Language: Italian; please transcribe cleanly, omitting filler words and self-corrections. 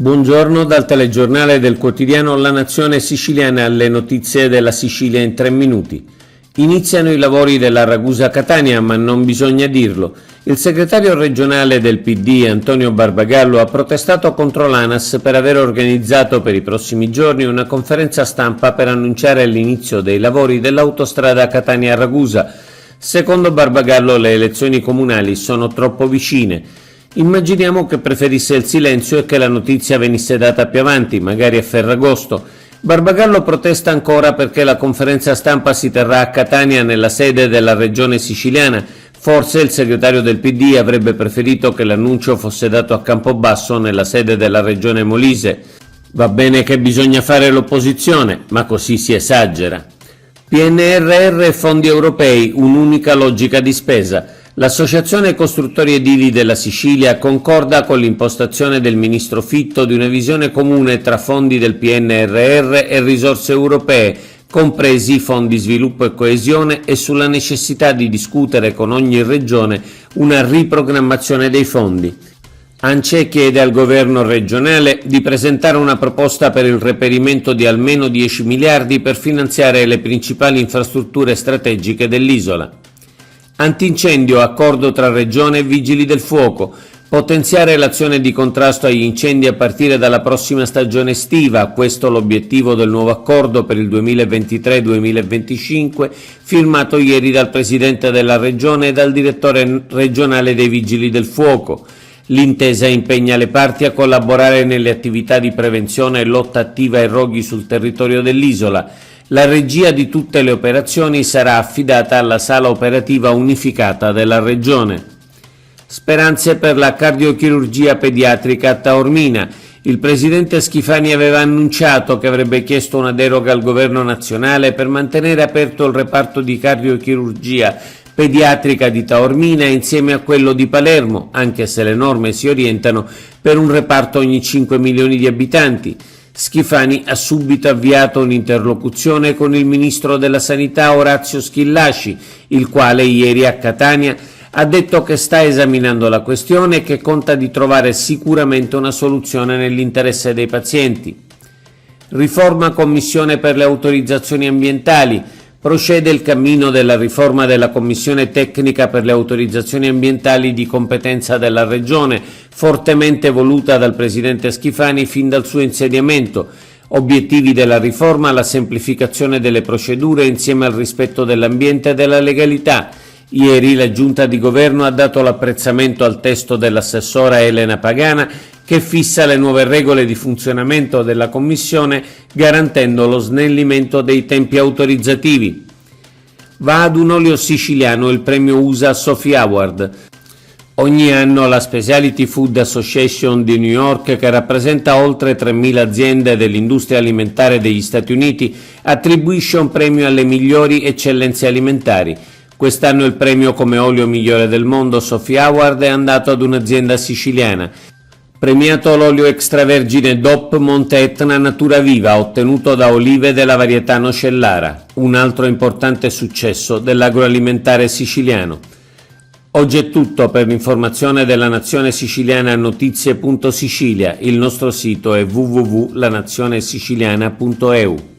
Buongiorno dal telegiornale del quotidiano La Nazione Siciliana alle notizie della Sicilia in 3 minuti. Iniziano i lavori della Ragusa-Catania, ma non bisogna dirlo. Il segretario regionale del PD, Antonio Barbagallo, ha protestato contro l'ANAS per aver organizzato per i prossimi giorni una conferenza stampa per annunciare l'inizio dei lavori dell'autostrada Catania-Ragusa. Secondo Barbagallo le elezioni comunali sono troppo vicine. Immaginiamo che preferisse il silenzio e che la notizia venisse data più avanti, magari a Ferragosto. Barbagallo protesta ancora perché la conferenza stampa si terrà a Catania nella sede della regione siciliana. Forse il segretario del PD avrebbe preferito che l'annuncio fosse dato a Campobasso nella sede della regione Molise. Va bene che bisogna fare l'opposizione, ma così si esagera. PNRR e fondi europei, un'unica logica di spesa. L'Associazione Costruttori Edili della Sicilia concorda con l'impostazione del ministro Fitto di una visione comune tra fondi del PNRR e risorse europee, compresi fondi sviluppo e coesione, e sulla necessità di discutere con ogni regione una riprogrammazione dei fondi. ANCE chiede al governo regionale di presentare una proposta per il reperimento di almeno 10 miliardi per finanziare le principali infrastrutture strategiche dell'isola. Antincendio, accordo tra Regione e Vigili del Fuoco, potenziare l'azione di contrasto agli incendi a partire dalla prossima stagione estiva, questo l'obiettivo del nuovo accordo per il 2023-2025, firmato ieri dal Presidente della Regione e dal Direttore regionale dei Vigili del Fuoco. L'intesa impegna le parti a collaborare nelle attività di prevenzione e lotta attiva ai roghi sul territorio dell'isola. La regia di tutte le operazioni sarà affidata alla sala operativa unificata della Regione. Speranze per la cardiochirurgia pediatrica a Taormina. Il presidente Schifani aveva annunciato che avrebbe chiesto una deroga al governo nazionale per mantenere aperto il reparto di cardiochirurgia pediatrica di Taormina insieme a quello di Palermo, anche se le norme si orientano per un reparto ogni 5 milioni di abitanti. Schifani ha subito avviato un'interlocuzione con il ministro della Sanità Orazio Schillaci, il quale ieri a Catania ha detto che sta esaminando la questione e che conta di trovare sicuramente una soluzione nell'interesse dei pazienti. Riforma Commissione per le autorizzazioni ambientali. Procede il cammino della riforma della Commissione Tecnica per le autorizzazioni ambientali di competenza della Regione, fortemente voluta dal Presidente Schifani fin dal suo insediamento. Obiettivi della riforma: la semplificazione delle procedure insieme al rispetto dell'ambiente e della legalità. Ieri la Giunta di Governo ha dato l'apprezzamento al testo dell'assessora Elena Pagana, che fissa le nuove regole di funzionamento della Commissione, garantendo lo snellimento dei tempi autorizzativi. Va ad un olio siciliano il premio USA Sophie Award. Ogni anno la Specialty Food Association di New York, che rappresenta oltre 3.000 aziende dell'industria alimentare degli Stati Uniti, attribuisce un premio alle migliori eccellenze alimentari. Quest'anno il premio come olio migliore del mondo Sophie Award è andato ad un'azienda siciliana. Premiato l'olio extravergine DOP Monte Etna Natura Viva, ottenuto da olive della varietà Nocellara, un altro importante successo dell'agroalimentare siciliano. Oggi è tutto. Per l'informazione della Nazione Siciliana notizie.sicilia, il nostro sito è www.lanazionesiciliana.eu.